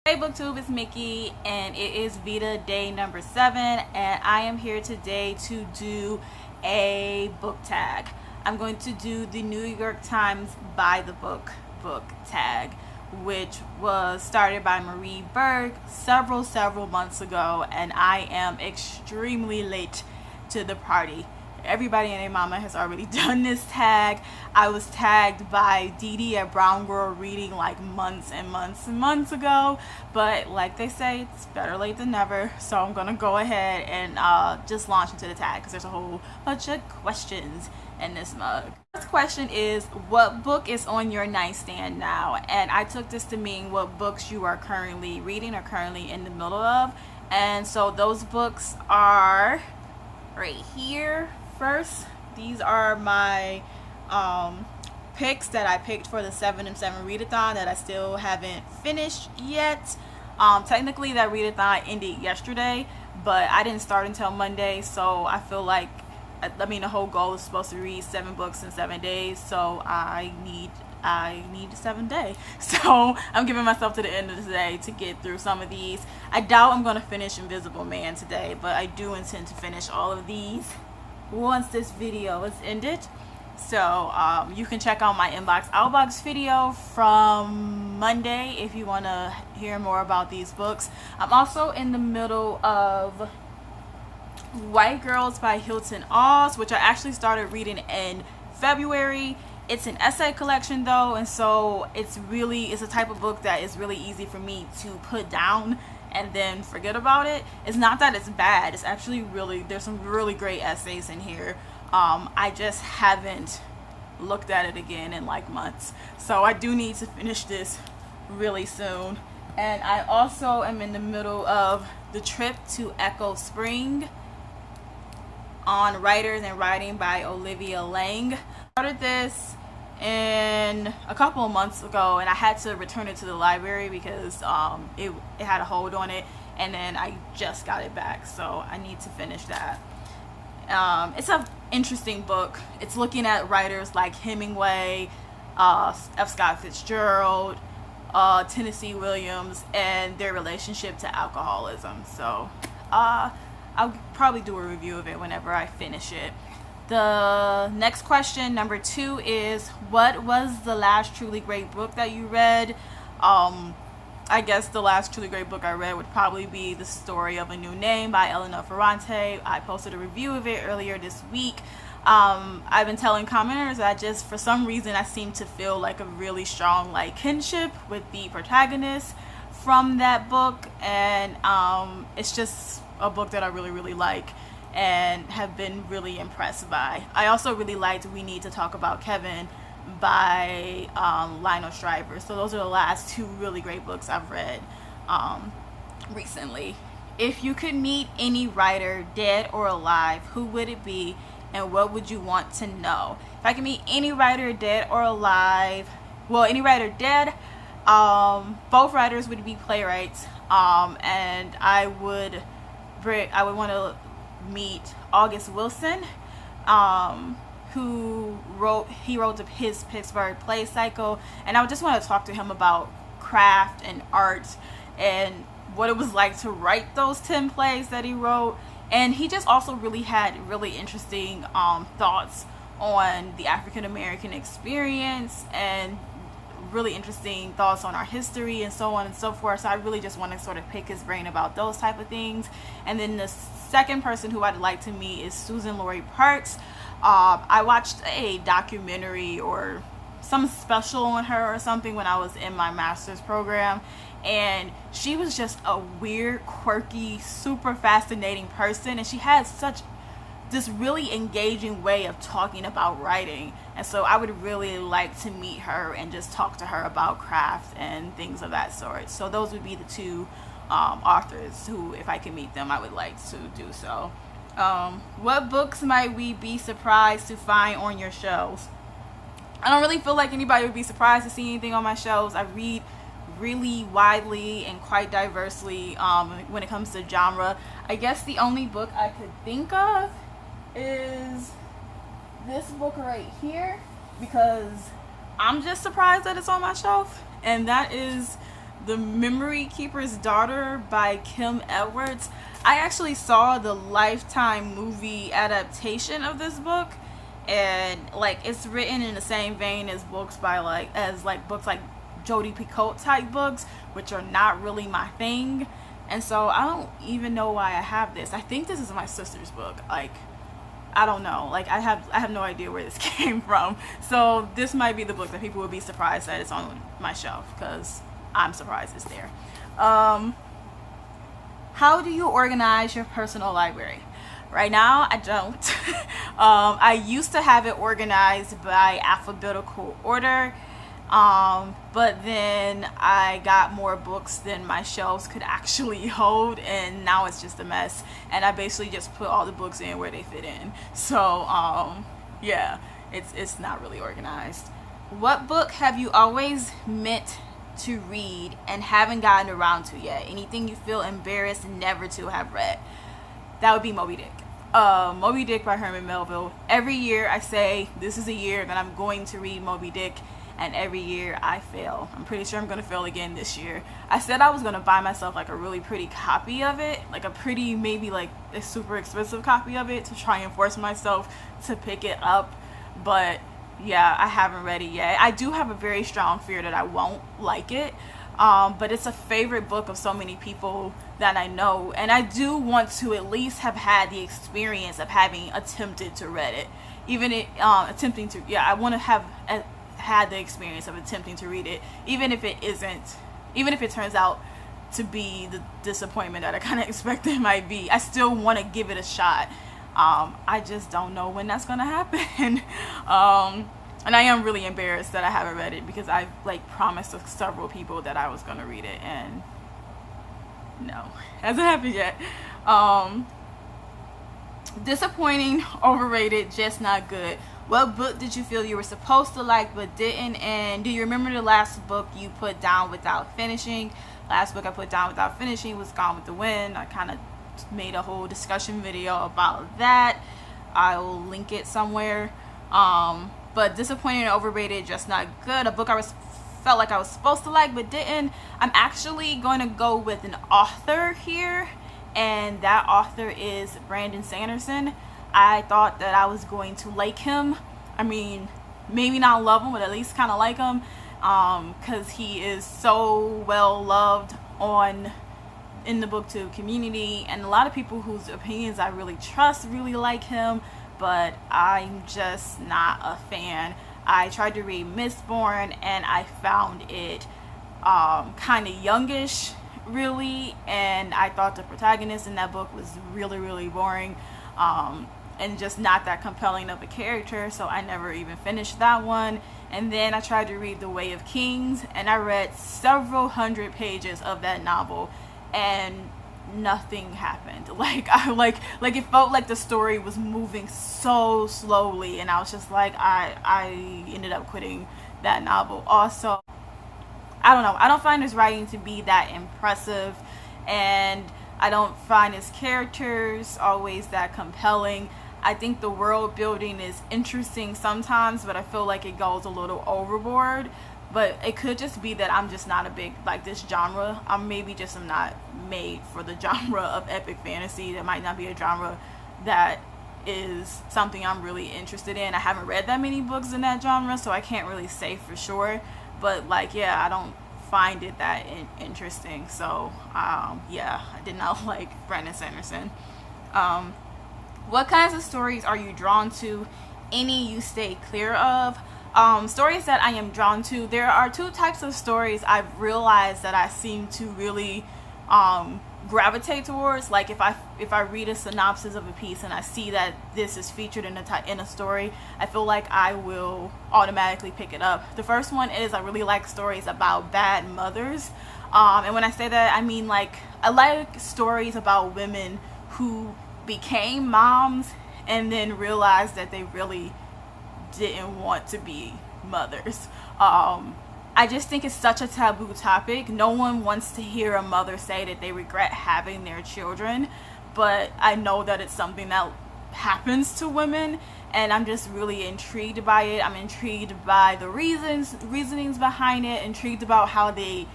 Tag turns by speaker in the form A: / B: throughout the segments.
A: Hey booktube, it's Mickey and it is Vita day number 7 and I am here today to do a book tag. I'm going to do the New York Times by the book tag, which was started by Marie Berg several months ago, and I am extremely late to the party. Everybody and their mama has already done this tag. I was tagged by Didi at Brown Girl Reading like months and months ago, but like they say, it's better late than never. So I'm gonna go ahead and just launch into the tag because there's a whole bunch of questions in this mug. First question is, what book is on your nightstand now? And I took this to mean what books you are currently reading or currently in the middle of. And so those books are right here. First, these are my picks that I picked for the 7 and 7 readathon that I still haven't finished yet. Technically that readathon ended yesterday, but I didn't start until Monday, so I feel like, the whole goal is supposed to read 7 books in 7 days, so I need 7 days. So I'm giving myself to the end of the day to get through some of these. I doubt I'm going to finish Invisible Man today, but I do intend to finish all of these once this video is ended. So you can check out my outbox video from Monday if you want to hear more about these books. I'm also in the middle of White Girls by Hilton Oz, which I actually started reading in February. It's an essay collection though, and so it's a type of book that is really easy for me to put down and then forget about it. It's not that it's bad, it's actually there's some really great essays in here. I just haven't looked at it again in like months, so I do need to finish this really soon. And I also am in the middle of The Trip to Echo Spring on Writers and Writing by Olivia Lang. I started this in a couple of months ago, and I had to return it to the library because it had a hold on it, and then I just got it back, so I need to finish that. It's an interesting book. It's looking at writers like Hemingway, F. Scott Fitzgerald, Tennessee Williams, and their relationship to alcoholism. So I'll probably do a review of it whenever I finish it. The next question, number 2, is what was the last truly great book that you read? I guess the last truly great book I read would probably be The Story of a New Name by Elena Ferrante. I posted a review of it earlier this week. I've been telling commenters that just for some reason I seem to feel like a really strong kinship with the protagonist from that book, and it's just a book that I really like and have been really impressed by. I also really liked We Need to Talk About Kevin by Lionel Shriver. So those are the last 2 really great books I've read recently. If you could meet any writer, dead or alive, who would it be and what would you want to know? If I could meet any writer, dead or alive, well, any writer dead, both writers would be playwrights, and I would want to meet August Wilson, who wrote his Pittsburgh play cycle, and I would just want to talk to him about craft and art and what it was like to write those 10 plays that he wrote. And he just also really had really interesting thoughts on the African American experience and really interesting thoughts on our history and so on and so forth. So I really just want to sort of pick his brain about those type of things. And then the second person who I'd like to meet is Susan Laurie Parks. I watched a documentary or some special on her or something when I was in my master's program, and she was just a weird, quirky, super fascinating person, and she had such this really engaging way of talking about writing. And so I would really like to meet her and just talk to her about craft and things of that sort. So those would be the 2 authors who, if I could meet them, I would like to do so. What books might we be surprised to find on your shelves? I don't really feel like anybody would be surprised to see anything on my shelves. I read really widely and quite diversely when it comes to genre. I guess the only book I could think of is this book right here, because I'm just surprised that it's on my shelf, and that is The Memory Keeper's Daughter by Kim Edwards. I actually saw the Lifetime movie adaptation of this book, and like it's written in the same vein as books by books like Jodi Picoult type books, which are not really my thing. And so I don't even know why I have this. I think this is my sister's book. Like, I don't know. Like, I have no idea where this came from. So this might be the book that people would be surprised that it's on my shelf, because I'm surprised it's there. How do you organize your personal library? Right now, I don't. I used to have it organized by alphabetical order. But then I got more books than my shelves could actually hold, and now it's just a mess, and I basically just put all the books in where they fit in. So yeah, it's not really organized. What book have you always meant to read and haven't gotten around to yet? Anything you feel embarrassed never to have read? That would be Moby Dick. Moby Dick by Herman Melville. Every year I say this is a year that I'm going to read Moby Dick, and every year I fail. I'm pretty sure I'm gonna fail again this year. I said I was gonna buy myself like a really pretty copy of it, like a pretty, maybe like a super expensive copy of it, to try and force myself to pick it up. But yeah, I haven't read it yet. I do have a very strong fear that I won't like it, but it's a favorite book of so many people that I know, and I do want to at least have had the experience of having attempted to read it, even attempting to. Yeah, I want to have had the experience of attempting to read it, even if it turns out to be the disappointment that I kind of expected it might be. I still want to give it a shot. I just don't know when that's gonna happen. And I am really embarrassed that I haven't read it, because I promised several people that I was gonna read it, and no, hasn't happened yet. Disappointing, overrated, just not good. What book did you feel you were supposed to like but didn't? And do you remember the last book you put down without finishing? Last book I put down without finishing was Gone with the Wind. I kind of made a whole discussion video about that. I'll link it somewhere. But disappointing and overrated, just not good. A book I felt like I was supposed to like but didn't. I'm actually going to go with an author here, and that author is Brandon Sanderson. I thought that I was going to like him. I mean, maybe not love him, but at least kind of like him, because he is so well loved in the BookTube community, and a lot of people whose opinions I really trust really like him, but I'm just not a fan. I tried to read Mistborn, and I found it kind of youngish, really, and I thought the protagonist in that book was really, really boring. And just not that compelling of a character, so I never even finished that one. And then I tried to read The Way of Kings, and I read several hundred pages of that novel, and nothing happened. It felt like the story was moving so slowly, and I was just like, I ended up quitting that novel. Also, I don't know, I don't find his writing to be that impressive, and I don't find his characters always that compelling. I think the world building is interesting sometimes, but I feel like it goes a little overboard. But it could just be that I'm just not a big, this genre. I'm not made for the genre of epic fantasy. That might not be a genre that is something I'm really interested in. I haven't read that many books in that genre, so I can't really say for sure. But I don't find it that interesting. So yeah, I did not like Brandon Sanderson. What kinds of stories are you drawn to? Any you stay clear of? Stories that I am drawn to, there are two types of stories I've realized that I seem to really gravitate towards. Like if I read a synopsis of a piece and I see that this is featured in a story, I feel like I will automatically pick it up. The first one is I really like stories about bad mothers, and when I say that, I mean I like stories about women who became moms and then realized that they really didn't want to be mothers. I just think it's such a taboo topic. No one wants to hear a mother say that they regret having their children, but I know that it's something that happens to women, and I'm just really intrigued by it. I'm intrigued by the reasonings behind it, intrigued about how they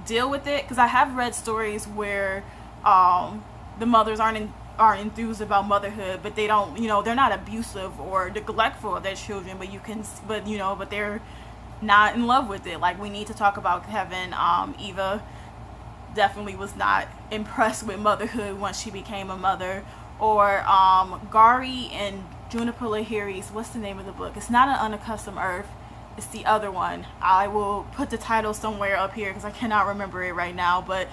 A: deal with it, because I have read stories where the mothers aren't enthused about motherhood, but they don't, they're not abusive or neglectful of their children, but they're not in love with it. Like, we need to talk about Kevin. Eva definitely was not impressed with motherhood once she became a mother. Or Gari and Juniper Lahiri's, what's the name of the book? It's not An Unaccustomed Earth. It's the other one. I will put the title somewhere up here because I cannot remember it right now. But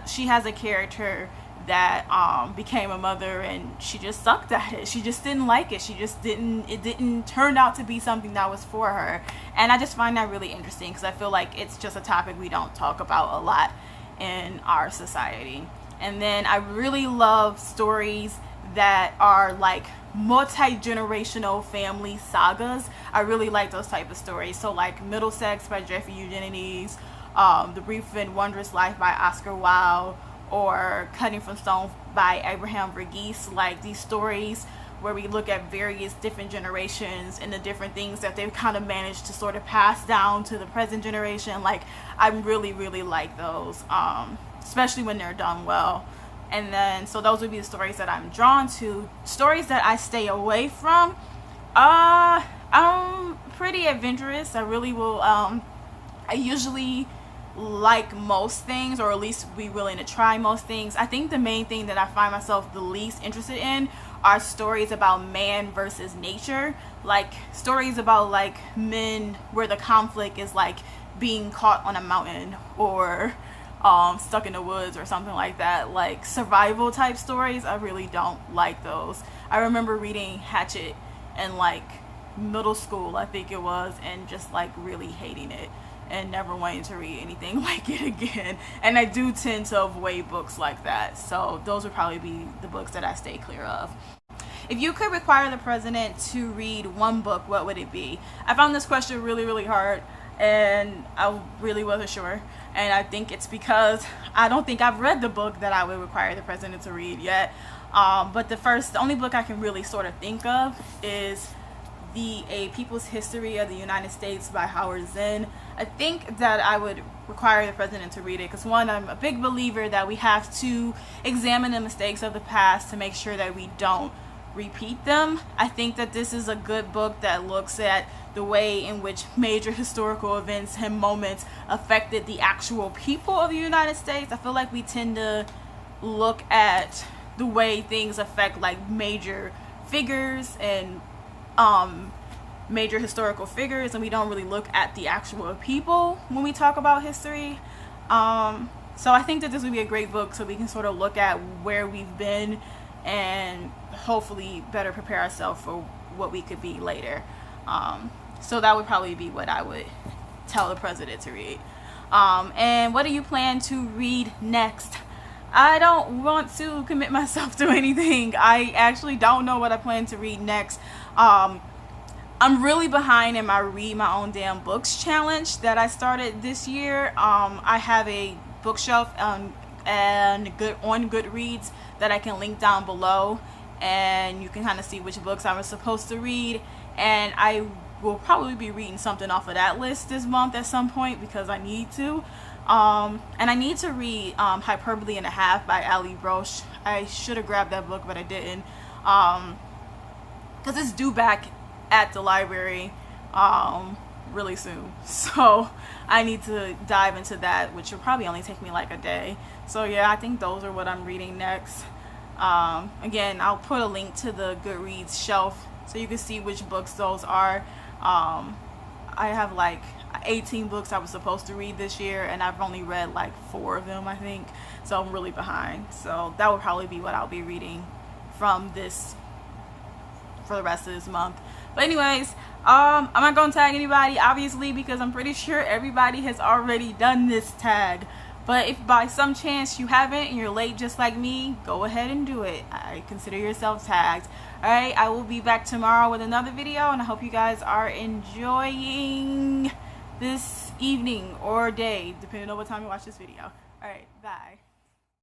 A: she has a character that became a mother, and she just sucked at it. She just didn't like it. It didn't turn out to be something that was for her. And I just find that really interesting, because I feel like it's just a topic we don't talk about a lot in our society. And then I really love stories that are like multi-generational family sagas. I really like those type of stories. So like Middlesex by Jeffrey Eugenides, The Brief and Wondrous Life by Oscar Wilde, or Cutting from Stone by Abraham Verghese. Like these stories where we look at various different generations and the different things that they've kind of managed to sort of pass down to the present generation. Like, I really, really like those, especially when they're done well. And then, so those would be the stories that I'm drawn to. Stories that I stay away from, I'm pretty adventurous. I really will, I usually like most things, or at least be willing to try most things. I think the main thing that I find myself the least interested in are stories about man versus nature. Like stories about like men where the conflict is like being caught on a mountain, or stuck in the woods, or something like that. Like survival type stories, I really don't like those. I remember reading Hatchet in like middle school, I think it was, and just like really hating it and never wanting to read anything like it again. And I do tend to avoid books like that. So those would probably be the books that I stay clear of. If you could require the president to read one book, what would it be? I found this question really, really hard, and I really wasn't sure. And I think it's because I don't think I've read the book that I would require the president to read yet. But the only book I can really sort of think of is A People's History of the United States by Howard Zinn. I think that I would require the president to read it because, one, I'm a big believer that we have to examine the mistakes of the past to make sure that we don't repeat them. I think that this is a good book that looks at the way in which major historical events and moments affected the actual people of the United States. I feel like we tend to look at the way things affect like major figures and major historical figures, and we don't really look at the actual people when we talk about history. So I think that this would be a great book so we can sort of look at where we've been and hopefully better prepare ourselves for what we could be later. So that would probably be what I would tell the president to read. And what do you plan to read next? I don't want to commit myself to anything. I actually don't know what I plan to read next. I'm really behind in my Read My Own Damn Books challenge that I started this year. I have a bookshelf on Goodreads that I can link down below, and you can kind of see which books I was supposed to read, and I will probably be reading something off of that list this month at some point because I need to. And I need to read Hyperbole and a Half by Ali Broche. I should have grabbed that book, but I didn't, because it's due back at the library really soon, so I need to dive into that, which will probably only take me like a day. So yeah, I think those are what I'm reading next. Again, I'll put a link to the Goodreads shelf so you can see which books those are. I have like 18 books I was supposed to read this year, and I've only read like 4 of them, I think, so I'm really behind. So that will probably be what I'll be reading from this for the rest of this month. But anyways, I'm not gonna tag anybody, obviously, because I'm pretty sure everybody has already done this tag. But if by some chance you haven't and you're late just like me, go ahead and do it. I consider yourself tagged. Alright, I will be back tomorrow with another video, and I hope you guys are enjoying this evening or day, depending on what time you watch this video. Alright, bye.